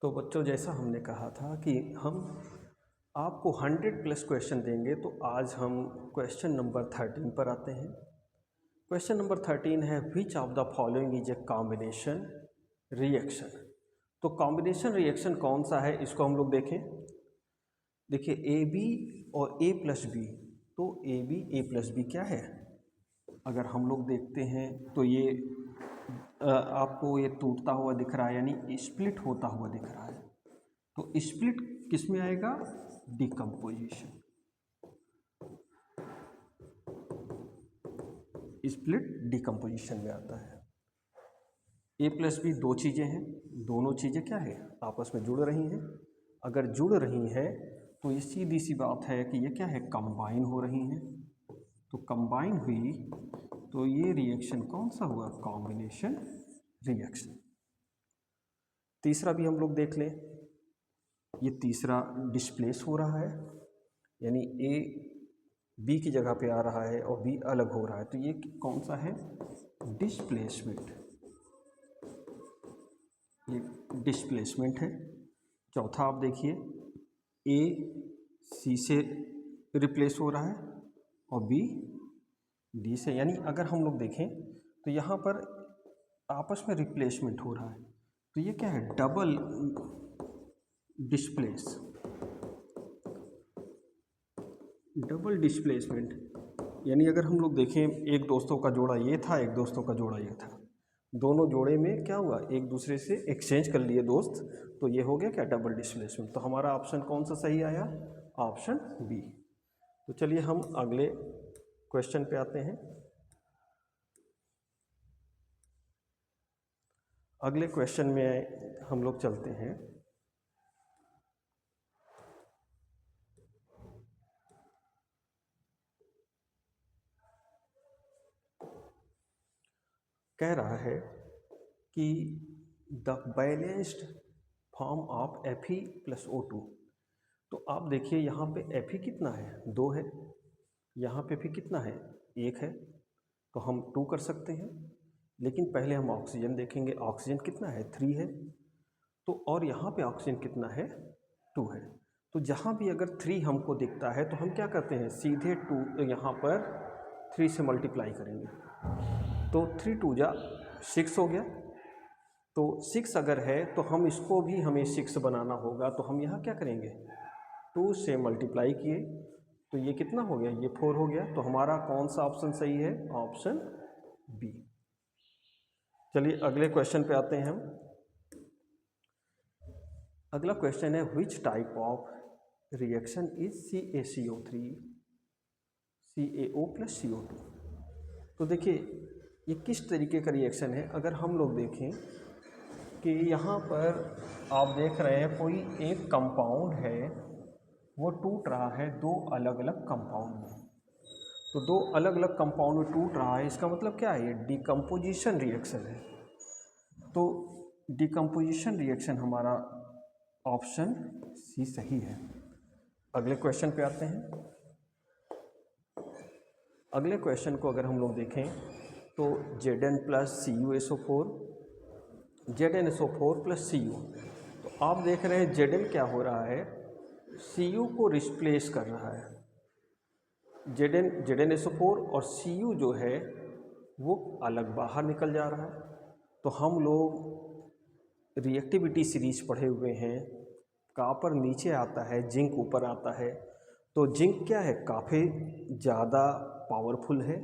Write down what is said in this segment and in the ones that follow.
तो बच्चों, जैसा हमने कहा था कि हम आपको 100+ क्वेश्चन देंगे, तो आज हम क्वेश्चन नंबर 13 पर आते हैं। क्वेश्चन नंबर 13 है, which of the following is a combination reaction. तो कॉम्बिनेशन रिएक्शन कौन सा है, इसको हम लोग देखें। देखिए, ए बी और ए प्लस बी, तो A B A plus B क्या है, अगर हम लोग देखते हैं तो ये आपको ये टूटता हुआ दिख रहा है, यानी स्प्लिट होता हुआ दिख रहा है। तो स्प्लिट किस में आएगा, डिकम्पोजिशन। स्प्लिट डिकम्पोजिशन में आता है। ए प्लस बी दो चीज़ें हैं, दोनों चीज़ें क्या है, आपस में जुड़ रही हैं। अगर जुड़ रही हैं तो ये सीधी सी बात है कि ये क्या है, कंबाइन हो रही हैं। तो कंबाइन हुई तो ये रिएक्शन कौन सा हुआ, कॉम्बिनेशन रिएक्शन। तीसरा भी हम लोग देख लें, ये तीसरा डिस्प्लेस हो रहा है, यानी ए बी की जगह पे आ रहा है और बी अलग हो रहा है, तो ये कौन सा है, डिस्प्लेसमेंट। ये डिस्प्लेसमेंट है। चौथा आप देखिए, ए सी से रिप्लेस हो रहा है और बी डी से, यानी अगर हम लोग देखें तो यहाँ पर आपस में रिप्लेसमेंट हो रहा है, तो ये क्या है, डबल डिस्प्लेस, डबल डिस्प्लेसमेंट। यानी अगर हम लोग देखें, एक दोस्तों का जोड़ा ये था, एक दोस्तों का जोड़ा ये था, दोनों जोड़े में क्या हुआ, एक दूसरे से एक्सचेंज कर लिए दोस्त, तो ये हो गया क्या, डबल डिस्प्लेसमेंट। तो हमारा ऑप्शन कौन सा सही आया, ऑप्शन बी। तो चलिए हम अगले क्वेश्चन पे आते हैं। अगले क्वेश्चन में हम लोग चलते हैं। कह रहा है कि the balanced form of Fe plus O2। तो आप देखिए, यहाँ पे Fe कितना है, 2 है, यहाँ पे भी कितना है, 1 है, तो हम 2 कर सकते हैं। लेकिन पहले हम ऑक्सीजन देखेंगे, ऑक्सीजन कितना है, 3 है, तो और यहाँ पे ऑक्सीजन कितना है, 2 है। तो जहाँ भी अगर 3 हमको दिखता है तो हम क्या करते हैं, सीधे 2 यहाँ पर 3 से मल्टीप्लाई करेंगे, तो 3 2 जा 6 हो गया। तो 6 अगर है तो हम इसको भी हमें 6 बनाना होगा, तो हम यहाँ क्या करेंगे, 2 से मल्टीप्लाई किए, तो ये कितना हो गया, ये 4 हो गया। तो हमारा कौन सा ऑप्शन सही है, ऑप्शन बी। चलिए अगले क्वेश्चन पे आते हैं हम। अगला क्वेश्चन है, which type of reaction is CaCO3 CaO plus CO2। तो देखिए, ये किस तरीके का रिएक्शन है। अगर हम लोग देखें कि यहाँ पर आप देख रहे हैं कोई एक कंपाउंड है, वो टूट रहा है 2 अलग अलग कंपाउंड में। तो 2 अलग अलग कंपाउंड में टूट रहा है, इसका मतलब क्या है, ये डिकम्पोजिशन रिएक्शन है। तो डिकम्पोजिशन रिएक्शन हमारा ऑप्शन सी सही है। अगले क्वेश्चन पे आते हैं। अगले क्वेश्चन को अगर हम लोग देखें तो Zn plus CuSO4, ZnSO4 plus Cu। तो आप देख रहे हैं Zn क्या हो रहा है, Cu को रिप्लेस कर रहा है। ZnSO4 और Cu जो है वो अलग बाहर निकल जा रहा है। तो हम लोग रिएक्टिविटी सीरीज पढ़े हुए हैं, कॉपर नीचे आता है, जिंक ऊपर आता है। तो जिंक क्या है, काफ़ी ज़्यादा पावरफुल है।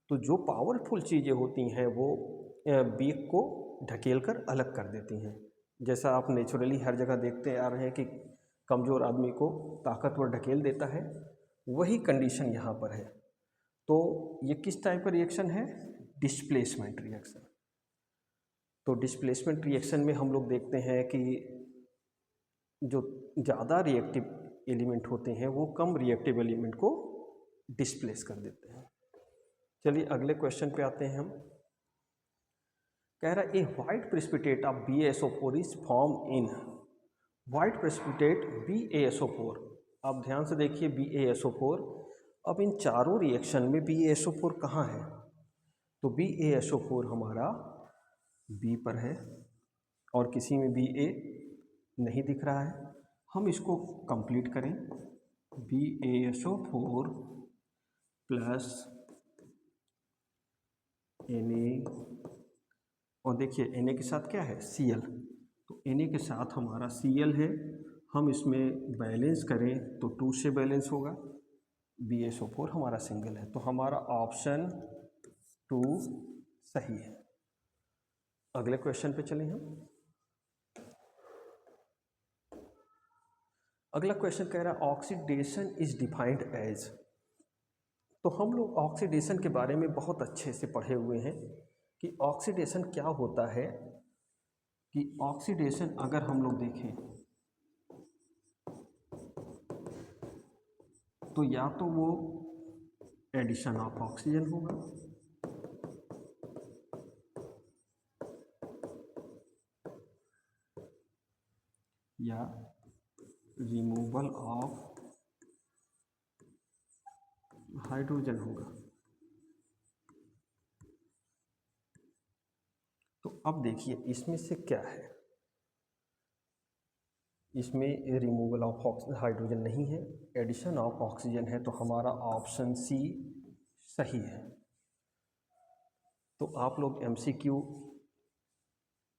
तो जो पावरफुल चीज़ें होती हैं वो बीक को ढकेल कर अलग कर देती हैं। जैसा आप नेचुरली हर जगह देखते आ रहे हैं कि कमज़ोर आदमी को ताकतवर ढकेल देता है, वही कंडीशन यहाँ पर है। तो ये किस टाइप का रिएक्शन है, डिस्प्लेसमेंट रिएक्शन। तो डिस्प्लेसमेंट रिएक्शन में हम लोग देखते हैं कि जो ज़्यादा रिएक्टिव एलिमेंट होते हैं वो कम रिएक्टिव एलिमेंट को डिस्प्लेस कर देते हैं। चलिए अगले क्वेश्चन पे आते हैं हम। कह रहा है, a white precipitate of BaSO4 is form in, white precipitate BaSO4। आप ध्यान से देखिए, BaSO4। अब इन चारों रिएक्शन में BaSO4 कहाँ है, तो BaSO4 हमारा बी पर है और किसी में Ba नहीं दिख रहा है, हम इसको कंप्लीट करें। BaSO4 प्लस Na, और देखिए Na के साथ क्या है, Cl, तो Na के साथ हमारा Cl है, हम इसमें बैलेंस करें तो 2 से बैलेंस होगा, BaSO4 हमारा सिंगल है, तो हमारा ऑप्शन 2 सही है। अगले क्वेश्चन पे चलें हम। अगला क्वेश्चन कह रहा है ऑक्सीडेशन इज डिफाइंड एज। तो हम लोग ऑक्सीडेशन के बारे में बहुत अच्छे से पढ़े हुए हैं कि ऑक्सीडेशन क्या होता है। कि ऑक्सीडेशन अगर हम लोग देखें तो या तो वो एडिशन ऑफ ऑक्सीजन होगा, या रिमूवल ऑफ हाइड्रोजन होगा। तो अब देखिए इसमें से क्या है, इसमें रिमूवल ऑफ हाइड्रोजन नहीं है, एडिशन ऑफ ऑक्सीजन है, तो हमारा ऑप्शन सी सही है। तो आप लोग MCQ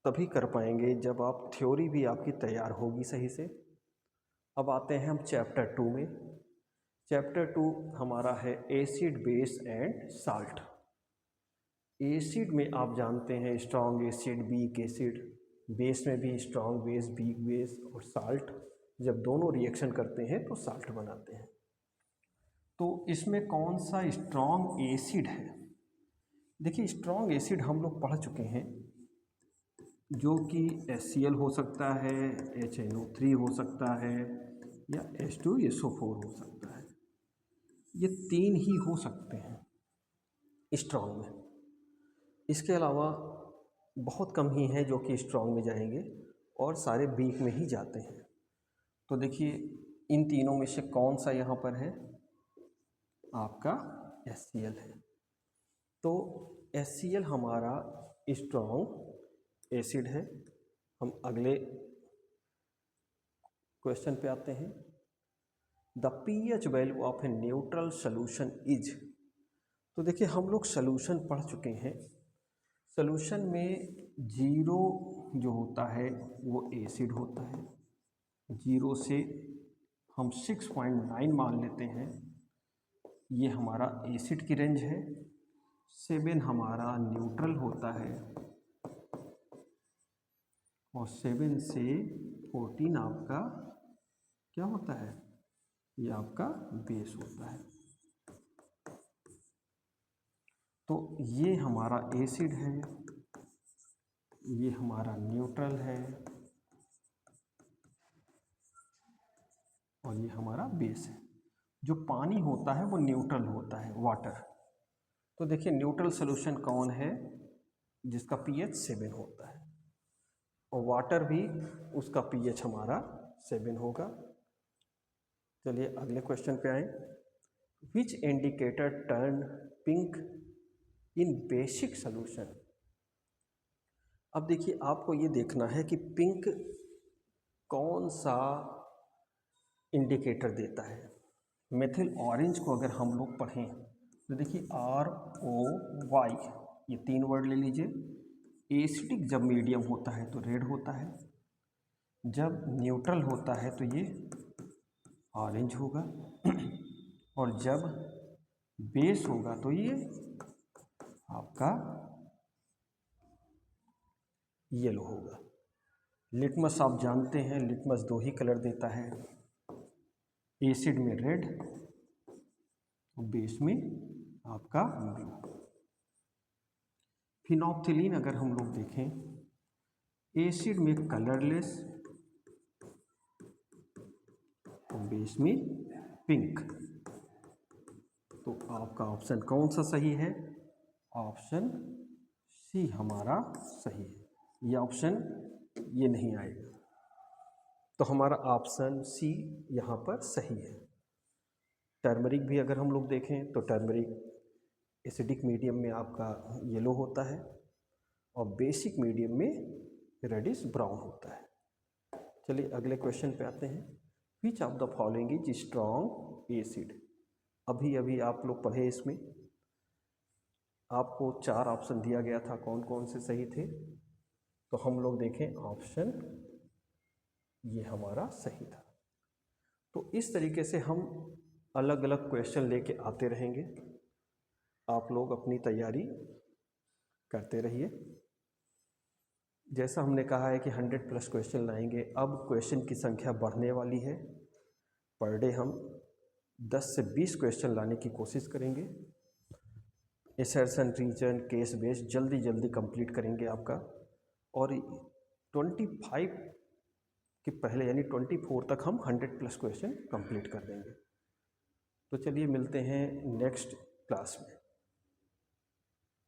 तभी कर पाएंगे जब आप थ्योरी भी आपकी तैयार होगी सही से। अब आते हैं हम चैप्टर 2 में। चैप्टर 2 हमारा है acid, base and salt. Acid में आप जानते हैं strong acid, weak acid, base में भी स्ट्रॉन्ग बेस, वीक बेस, और साल्ट जब दोनों रिएक्शन करते हैं तो साल्ट बनाते हैं। तो इसमें कौन सा स्ट्रॉन्ग एसिड है? देखिए स्ट्रॉन्ग एसिड हम लोग पढ़ चुके हैं, जो कि HCl हो सकता है, HNO3 हो सकता है, या H2SO4 हो सकता है। ये 3 ही हो सकते हैं स्ट्रॉन्ग में। इसके अलावा बहुत कम ही हैं जो कि स्ट्रॉन्ग में जाएंगे, और सारे वीक में ही जाते हैं। तो देखिए इन तीनों में से कौन सा यहाँ पर है, आपका HCl है। तो HCl हमारा स्ट्रॉन्ग एसिड है। हम अगले क्वेश्चन पे आते हैं। The pH value of a neutral solution is. तो देखिए हम लोग सोल्यूशन पढ़ चुके हैं, सोल्यूशन में 0 जो होता है वो एसिड होता है, 0 से हम 6.9 मान लेते हैं, ये हमारा एसिड की रेंज है। 7 हमारा न्यूट्रल होता है, और 7 से 14 आपका क्या होता है, ये आपका बेस होता है। तो ये हमारा एसिड है, ये हमारा न्यूट्रल है, और ये हमारा बेस है। जो पानी होता है वो न्यूट्रल होता है, वाटर। तो देखिए न्यूट्रल सॉल्यूशन कौन है, जिसका pH 7 होता है, और वाटर भी उसका pH हमारा 7 होगा। चलिए अगले क्वेश्चन पे आए। विच indicator turn pink in basic solution. अब देखिए आपको ये देखना है कि पिंक कौन सा इंडिकेटर देता है। मेथिल ऑरेंज को अगर हम लोग पढ़ें तो देखिए ROY, ये 3 वर्ड ले लीजिए। एसिडिक जब मीडियम होता है तो रेड होता है, जब न्यूट्रल होता है तो ये ऑरेंज होगा, और जब बेस होगा तो ये आपका येलो होगा। लिटमस आप जानते हैं, लिटमस 2 ही कलर देता है, एसिड में रेड और बेस में आपका ब्लू। फिनोप्थिलीन अगर हम लोग देखें, एसिड में कलरलेस और बेस में पिंक। तो आपका ऑप्शन कौन सा सही है, ऑप्शन सी हमारा सही है। ये ऑप्शन ये नहीं आएगा, तो हमारा ऑप्शन सी यहाँ पर सही है। टर्मरिक भी अगर हम लोग देखें तो टर्मरिक एसिडिक मीडियम में आपका येलो होता है, और बेसिक मीडियम में रेडिश ब्राउन होता है। चलिए अगले क्वेश्चन पे आते हैं। Which of the following is strong acid. अभी अभी आप लोग पढ़े, इसमें आपको 4 ऑप्शन दिया गया था, कौन कौन से सही थे। तो हम लोग देखें, ऑप्शन ये हमारा सही था। तो इस तरीके से हम अलग अलग क्वेश्चन लेके आते रहेंगे। आप लोग अपनी तैयारी करते रहिए। जैसा हमने कहा है कि 100+ क्वेश्चन लाएंगे, अब क्वेश्चन की संख्या बढ़ने वाली है। पर डे हम 10 से 20 क्वेश्चन लाने की कोशिश करेंगे। एसर्शन, रीजन, केस बेस्ड जल्दी जल्दी कंप्लीट करेंगे आपका, और 25 के पहले यानी 24 तक हम 100+ क्वेश्चन कंप्लीट कर देंगे। तो चलिए मिलते हैं नेक्स्ट क्लास में।